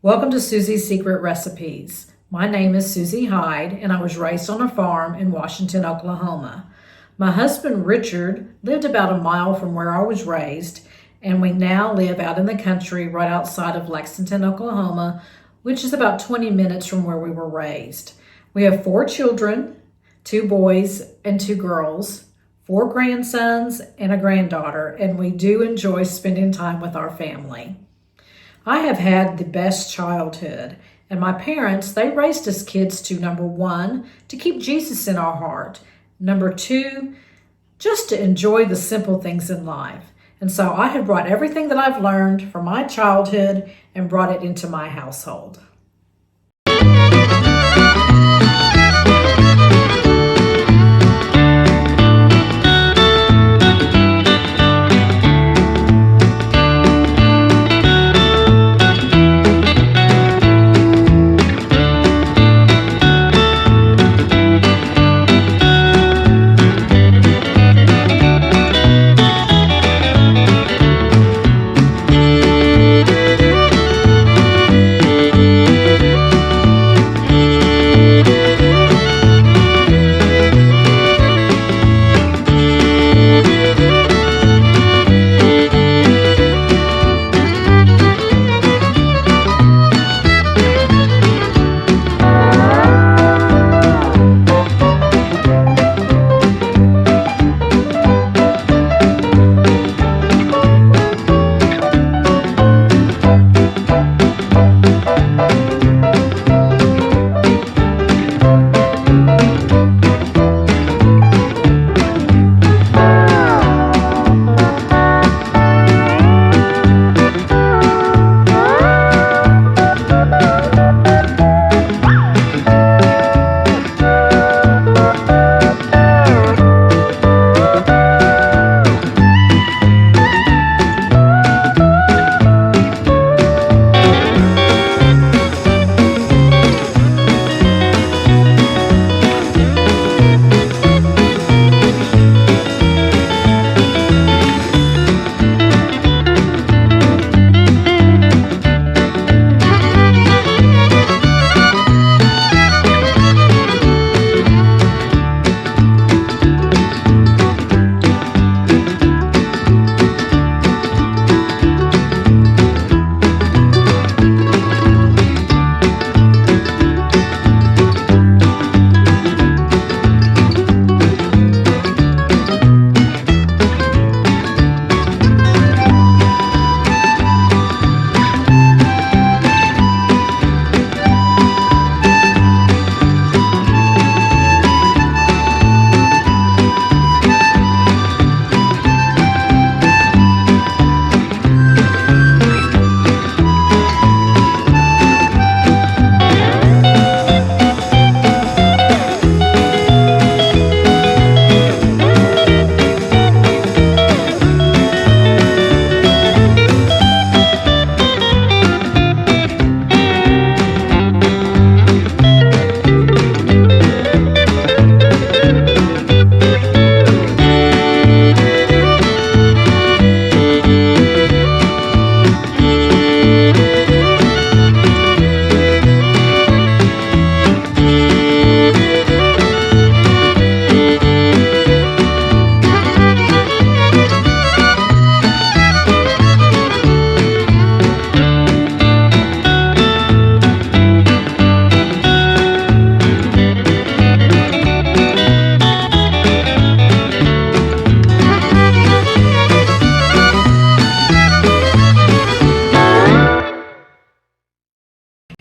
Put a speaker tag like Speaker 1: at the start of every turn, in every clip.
Speaker 1: Welcome to Susie's Secret Recipes. My name is Susie Hyde, and I was raised on a farm in Washington, Oklahoma. My husband Richard lived about a mile from where I was raised, and we now live out in the country right outside of Lexington, Oklahoma, which is about 20 minutes from where we were raised. We have 4 children, 2 boys and 2 girls, 4 grandsons and a granddaughter, and we do enjoy spending time with our family. I have had the best childhood, and my parents, they raised us kids to, number 1, to keep Jesus in our heart. Number 2, just to enjoy the simple things in life. And so I have brought everything that I've learned from my childhood and brought it into my household.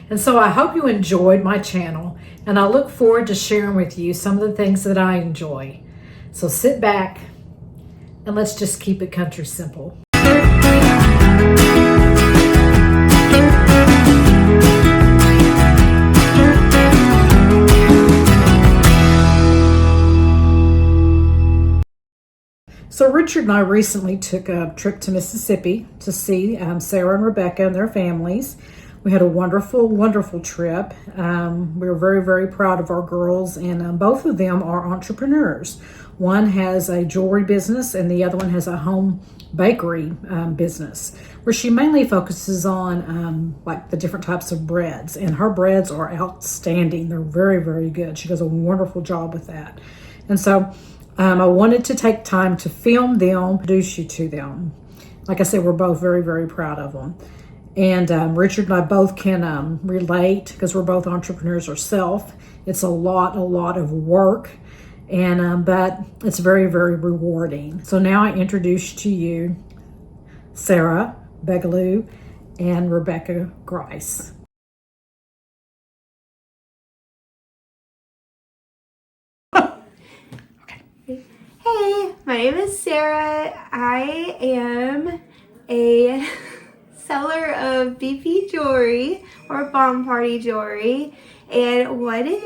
Speaker 1: And so I hope you enjoyed my channel, and I look forward to sharing with you some of the things that I enjoy. So sit back and let's just keep it country simple. So Richard and I recently took a trip to Mississippi to see Sarah and Rebecca and their families. We had a wonderful, wonderful trip. We were very, very proud of our girls, and both of them are entrepreneurs. One has a jewelry business and the other one has a home bakery business, where she mainly focuses on like the different types of breads. And her breads are outstanding. They're very, very good. She does a wonderful job with that. And so I wanted to take time to film them, introduce you to them. Like I said, we're both very, very proud of them. And Richard and I both can relate because we're both entrepreneurs ourselves. It's a lot of work, and but it's very, very rewarding. So now I introduce to you Sarah Begaloo and Rebecca Grice.
Speaker 2: Hey, my name is Sarah. I am a seller of BP jewelry or bomb party jewelry. And what it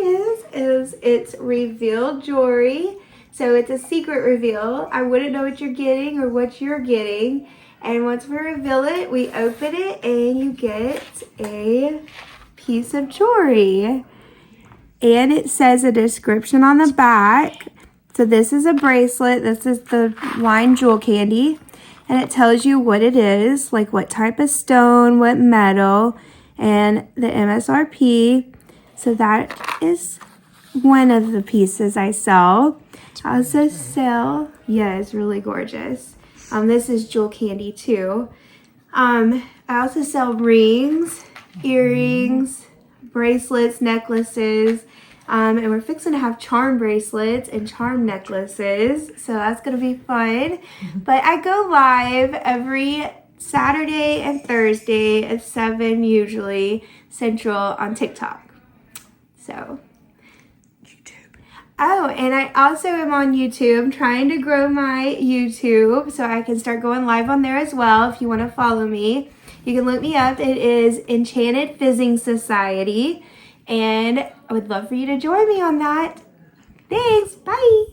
Speaker 2: is it's revealed jewelry. So it's a secret reveal. I wouldn't know what you're getting or what you're getting. And once we reveal it, we open it and you get a piece of jewelry. And it says a description on the back. So this is a bracelet. This is the line Jewel Candy. And it tells you what it is, like what type of stone, what metal, and the MSRP. So that is one of the pieces I sell. I also sell, yeah, it's really gorgeous. This is Jewel Candy too. I also sell rings, earrings, bracelets, necklaces, and we're fixing to have charm bracelets and charm necklaces, so that's gonna be fun. But I go live every Saturday and Thursday at 7 usually Central on TikTok. So oh, and I also am on YouTube, trying to grow my YouTube so I can start going live on there as well. If you want to follow me, you can look me up. It is Enchanted Fizzing Society, and I would love for you to join me on that. Thanks, bye.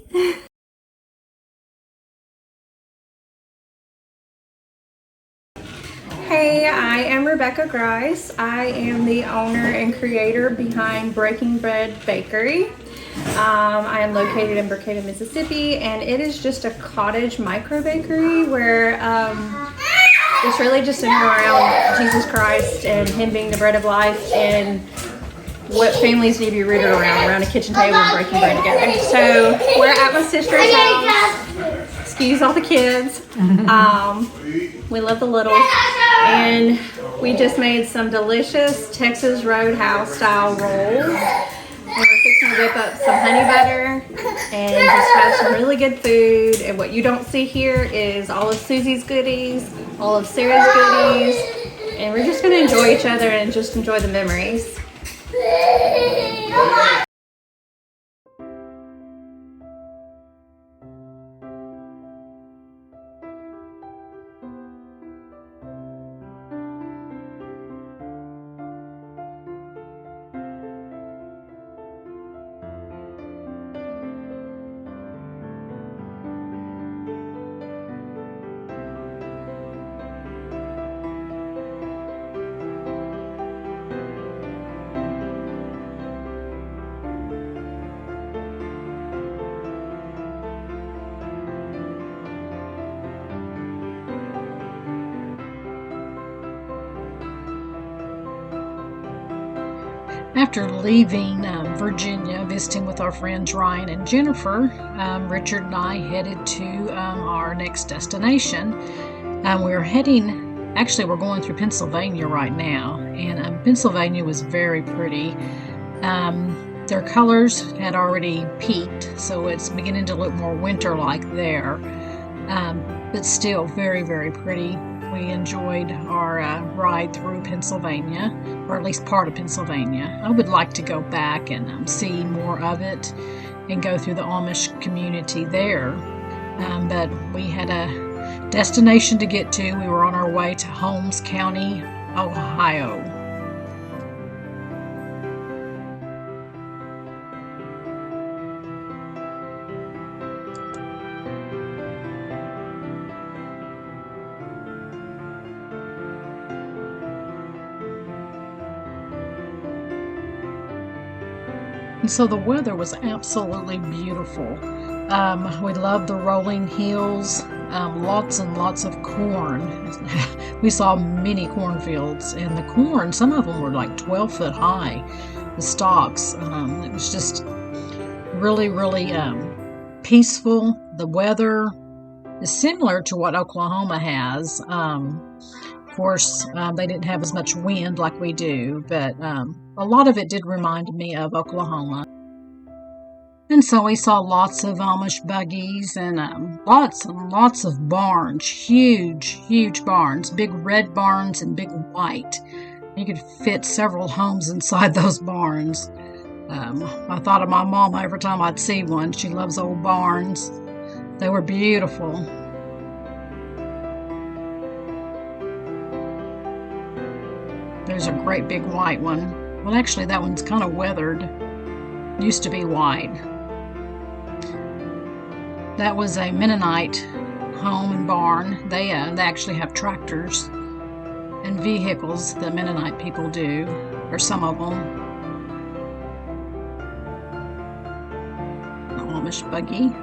Speaker 3: Hey, I am Rebecca Grice. I am the owner and creator behind Breaking Bread Bakery. I am located in Brookhaven, Mississippi, and it is just a cottage micro bakery where it's really just centered around Jesus Christ and Him being the bread of life and what families need to be rooted around a kitchen table and breaking bread together. So we're at my sister's house. Excuse all the kids. We love the littles. And we just made some delicious Texas Roadhouse style rolls. And we're fixing to whip up some honey butter and just have some really good food. And what you don't see here is all of Susie's goodies, all of Sarah's goodies. And we're just going to enjoy each other and just enjoy the memories.
Speaker 1: After leaving Virginia, visiting with our friends Ryan and Jennifer, Richard and I headed to our next destination. We're going through Pennsylvania right now, and Pennsylvania was very pretty. Their colors had already peaked, so it's beginning to look more winter-like there, but still very, very pretty. We enjoyed our ride through Pennsylvania, or at least part of Pennsylvania. I would like to go back and see more of it and go through the Amish community there. But we had a destination to get to. We were on our way to Holmes County, Ohio. And so the weather was absolutely beautiful. We loved the rolling hills, lots and lots of corn. We saw many cornfields, and the corn, some of them were like 12 foot high, the stalks. It was just really, really peaceful. The weather is similar to what Oklahoma has. Of course, they didn't have as much wind like we do, but a lot of it did remind me of Oklahoma. And so we saw lots of Amish buggies and lots and lots of barns, huge, huge barns, big red barns and big white. You could fit several homes inside those barns. I thought of my mama every time I'd see one. She loves old barns. They were beautiful. There's a great big white one. Well, actually, that one's kind of weathered. Used to be white. That was a Mennonite home and barn. They actually have tractors and vehicles, the Mennonite people do, or some of them. Amish buggy.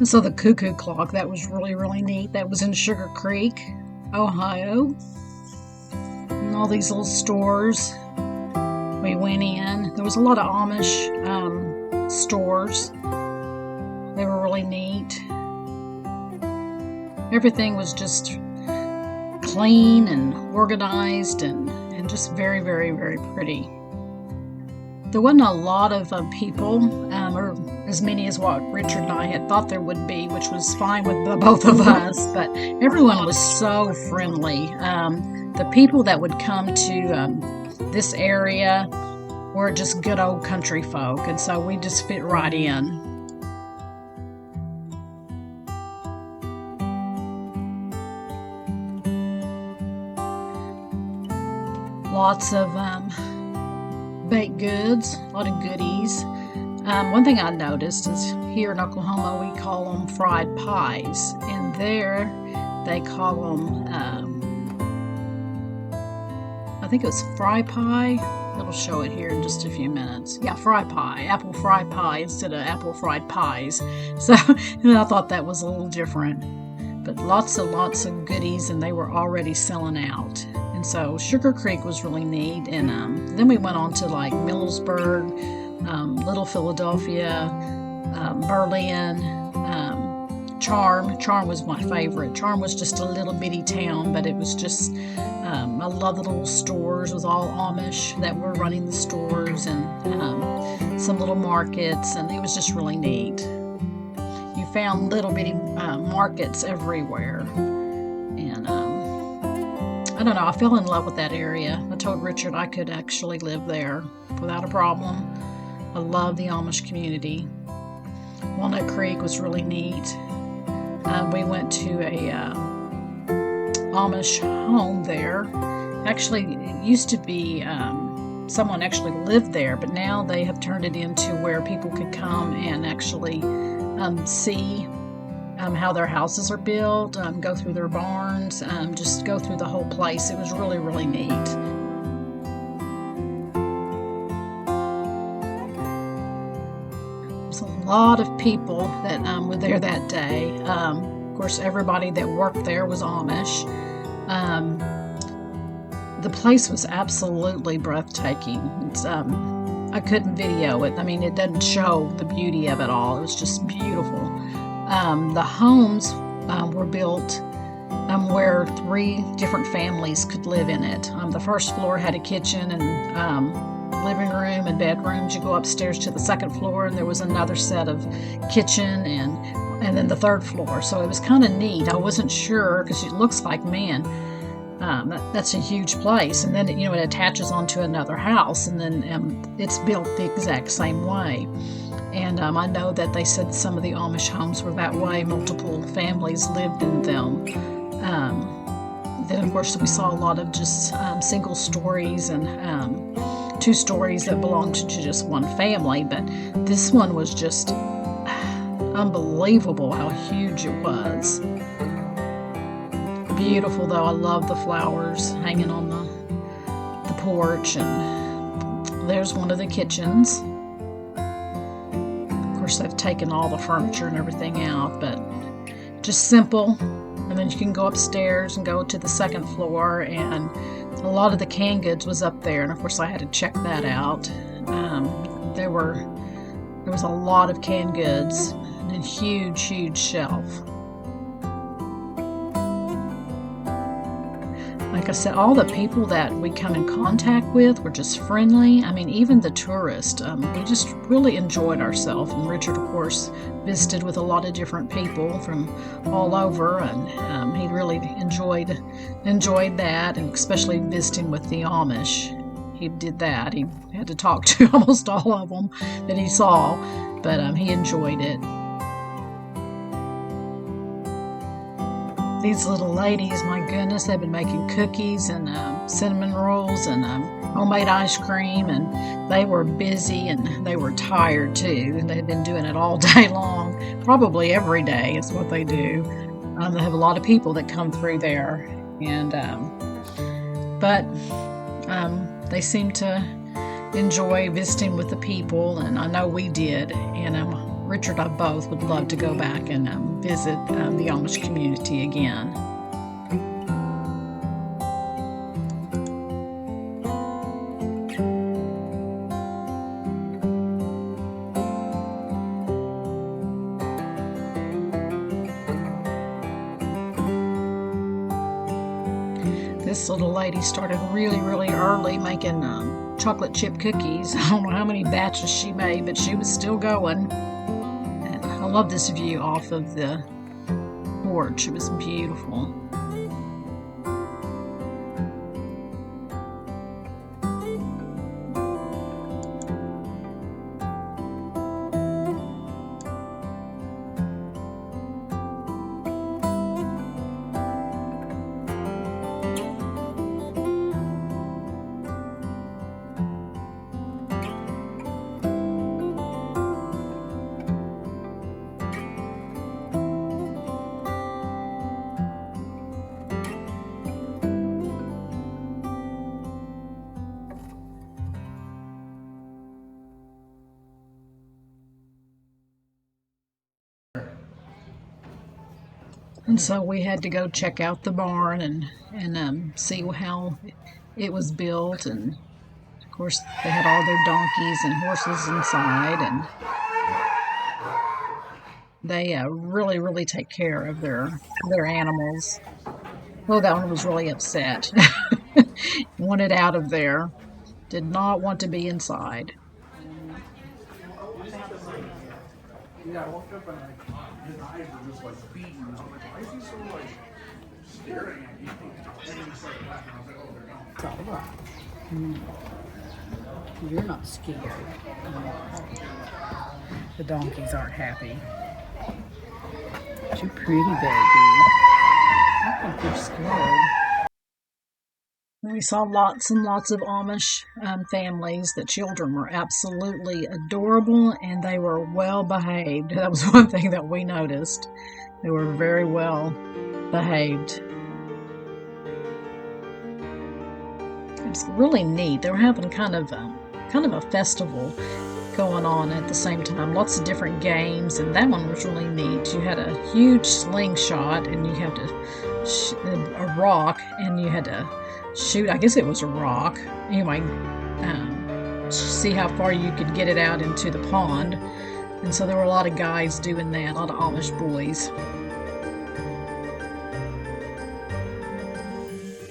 Speaker 1: And so the cuckoo clock, that was really, really neat. That was in Sugar Creek, Ohio. And all these little stores we went in. There was a lot of Amish stores. They were really neat. Everything was just clean and organized and just very, very, very pretty. There wasn't a lot of people, or as many as what Richard and I had thought there would be, which was fine with the both of us, but everyone was so friendly. The people that would come to this area were just good old country folk, and so we just fit right in. Lots of baked goods, a lot of goodies. One thing I noticed is here in Oklahoma we call them fried pies, and there they call them, I think it was fry pie. It'll show it here in just a few minutes. Yeah, fry pie, apple fry pie instead of apple fried pies. So I thought that was a little different. But lots of goodies, and they were already selling out. And so Sugar Creek was really neat. And then we went on to like Millersburg, Little Philadelphia, Berlin, Charm. Charm was my favorite. Charm was just a little bitty town, but it was just, I love the little stores with all Amish that were running the stores, and some little markets, and it was just really neat. You found little bitty markets everywhere. And I don't know, I fell in love with that area. I told Richard I could actually live there without a problem. I love the Amish community. Walnut Creek was really neat. We went to a Amish home there. Actually, it used to be someone actually lived there, but now they have turned it into where people could come and actually see how their houses are built, go through their barns, just go through the whole place. It was really, really neat. There's a lot of people that were there that day. Of course, everybody that worked there was Amish. The place was absolutely breathtaking. I couldn't video it. I mean, it doesn't show the beauty of it all. It was just beautiful. The homes were built where 3 different families could live in it. The first floor had a kitchen and living room and bedrooms. You go upstairs to the second floor, and there was another set of kitchen and then the third floor. So it was kind of neat. I wasn't sure because it looks like, man, that's a huge place. And then it attaches onto another house, and then it's built the exact same way. And I know that they said some of the Amish homes were that way. Multiple families lived in them. Then, of course, we saw a lot of just single stories and 2 stories that belonged to just one family. But this one was just unbelievable how huge it was. Beautiful, though. I love the flowers hanging on the porch. And there's one of the kitchens. They've taken all the furniture and everything out, but just simple. And then you can go upstairs and go to the second floor, and a lot of the canned goods was up there, and of course I had to check that out. There was a lot of canned goods and a huge shelf. Like I said, all the people that we come in contact with were just friendly. I mean, even the tourists, we just really enjoyed ourselves. And Richard, of course, visited with a lot of different people from all over, and he really enjoyed that, and especially visiting with the Amish. He did that. He had to talk to almost all of them that he saw, but he enjoyed it. These little ladies, my goodness, they've been making cookies and cinnamon rolls and homemade ice cream, and they were busy and they were tired too. And they've been doing it all day long, probably every day is what they do. They have a lot of people that come through there, and but they seem to enjoy visiting with the people, and I know we did. And Richard and I both would love to go back and visit the Amish community again. This little lady started really early making chocolate chip cookies. I don't know how many batches she made, but she was still going. And I love this view off of the porch. It was beautiful. And so we had to go check out the barn and see how it was built. And of course they had all their donkeys and horses inside, and they really take care of their animals. Well, that one was really upset. Wanted out of there. Did not want to be inside.
Speaker 4: Yeah, I walked up and his eyes were just like beating. I was like, why is he so like staring at me? And then he started laughing. I was like, oh, they're gone.
Speaker 1: It's all right. You're not scared. The donkeys aren't happy. But you're pretty, baby. I think they're scared. We saw lots and lots of Amish families. The children were absolutely adorable and they were well behaved. That was one thing that we noticed. They were very well behaved. It was really neat. They were having kind of a festival going on at the same time. Lots of different games, and that one was really neat. You had a huge slingshot, and you had to a rock, and you had to shoot. I guess it was a rock. Anyway, see how far you could get it out into the pond. And so there were a lot of guys doing that, a lot of Amish boys.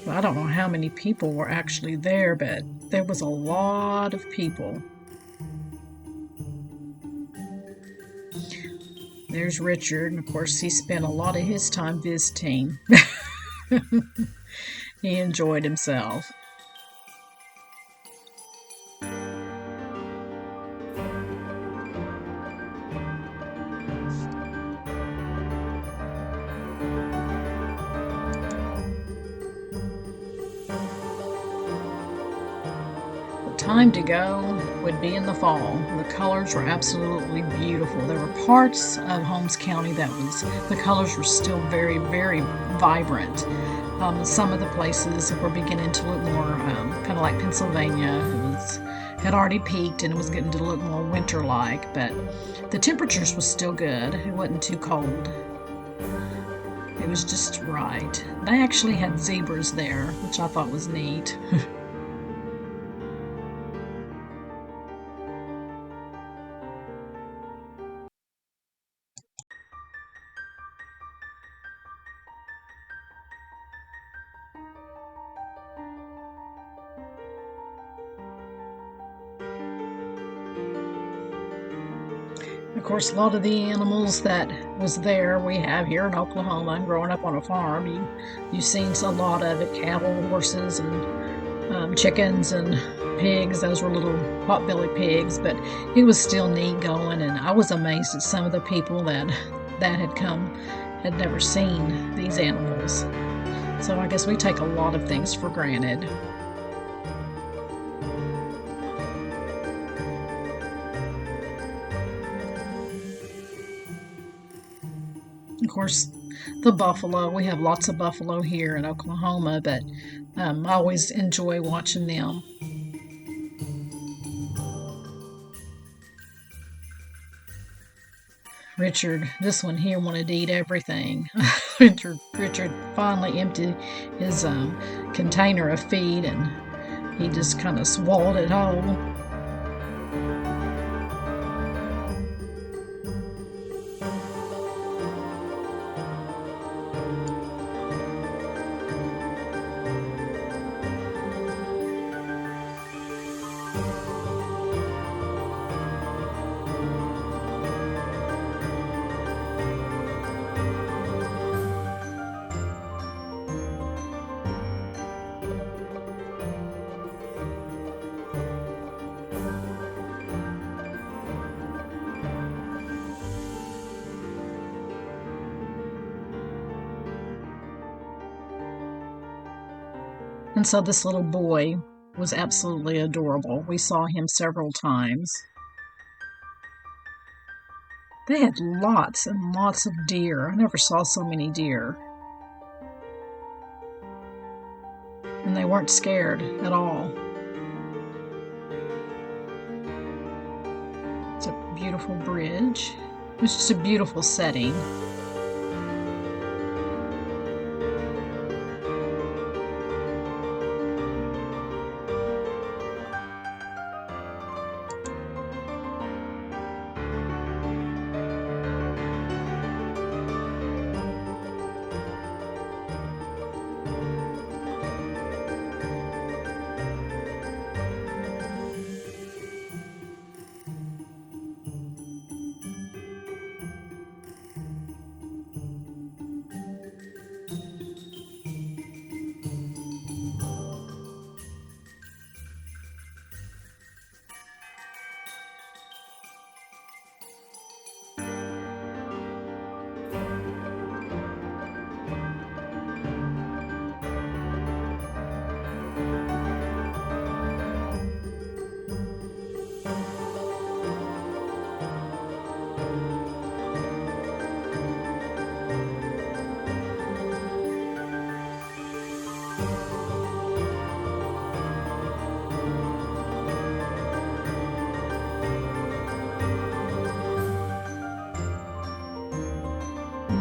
Speaker 1: I don't know how many people were actually there, but there was a lot of people. There's Richard, and of course he spent a lot of his time visiting. He enjoyed himself. Time to go would be in the fall. The colors were absolutely beautiful. There were parts of Holmes County that the colors were still very, very vibrant. Some of the places were beginning to look more kind of like Pennsylvania. Had already peaked and it was getting to look more winter-like, but the temperatures was still good. It wasn't too cold. It was just right. They actually had zebras there, which I thought was neat. Of course, a lot of the animals that was there we have here in Oklahoma. And growing up on a farm, you've seen a lot of it: cattle, horses, and chickens and pigs. Those were little pot-bellied pigs, but it was still neat going. And I was amazed at some of the people that had come had never seen these animals. So I guess we take a lot of things for granted. Of course, the buffalo. We have lots of buffalo here in Oklahoma, but I always enjoy watching them. Richard, this one here wanted to eat everything. Richard finally emptied his container of feed and he just kind of swallowed it whole. And so this little boy was absolutely adorable. We saw him several times. They had lots and lots of deer. I never saw so many deer. And they weren't scared at all. It's a beautiful bridge. It's just a beautiful setting.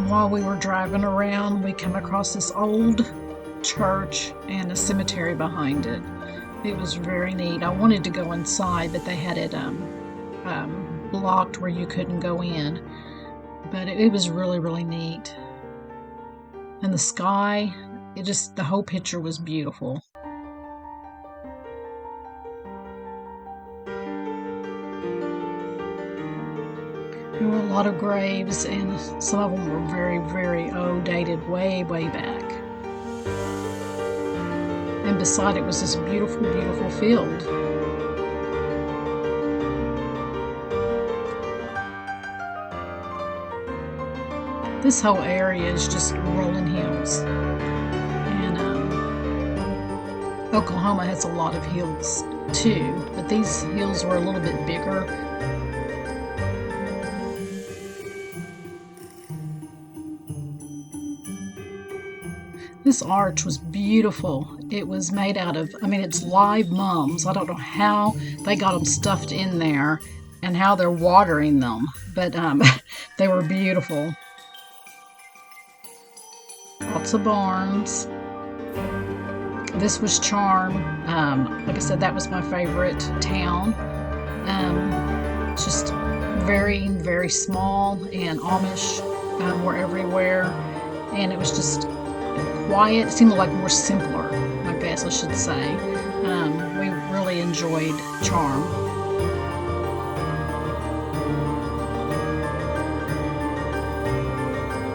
Speaker 1: And while we were driving around, we come across this old church and a cemetery behind it. It was very neat. I wanted to go inside, but they had it blocked where you couldn't go in. But it was really, really neat. And the sky, the whole picture was beautiful. There were a lot of graves, and some of them were very, very old, dated way, way back. And beside it was this beautiful, beautiful field. This whole area is just rolling hills. And Oklahoma has a lot of hills too, but these hills were a little bit bigger. This arch was beautiful. It was made out of, it's live mums. I don't know how they got them stuffed in there and how they're watering them, but they were beautiful. Lots of barns. This was Charm. Like I said, that was my favorite town. Just very, very small, and Amish were everywhere, and it was just quiet. It seemed like more simpler, I guess I should say. We really enjoyed Charm.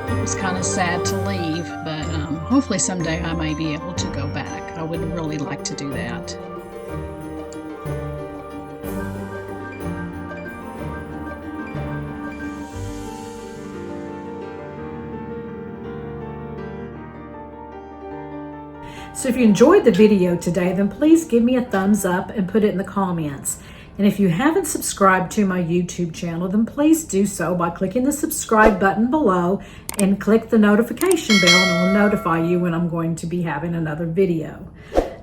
Speaker 1: It was kind of sad to leave, but hopefully someday I may be able to go back. I would really like to do that. So if you enjoyed the video today, then please give me a thumbs up and put it in the comments. And if you haven't subscribed to my YouTube channel, then please do so by clicking the subscribe button below and click the notification bell, and it will notify you when I'm going to be having another video.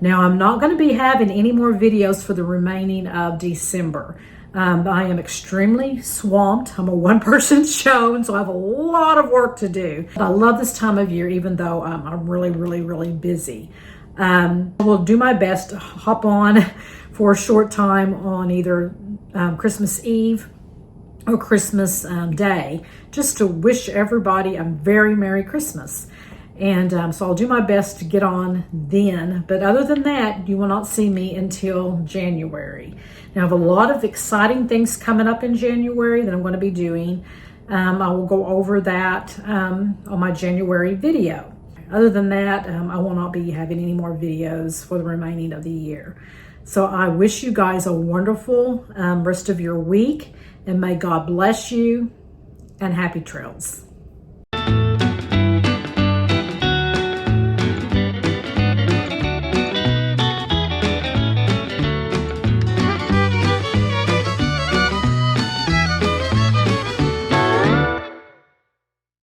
Speaker 1: Now, I'm not going to be having any more videos for the remaining of December. I am extremely swamped. I'm a one-person show, and so I have a lot of work to do. But I love this time of year, even though I'm really, really, really busy. I will do my best to hop on for a short time on either Christmas Eve or Christmas Day, just to wish everybody a very Merry Christmas. And so I'll do my best to get on then. But other than that, you will not see me until January. Now, I have a lot of exciting things coming up in January that I'm going to be doing. I will go over that on my January video. Other than that, I will not be having any more videos for the remaining of the year. So I wish you guys a wonderful rest of your week, and may God bless you, and happy trails.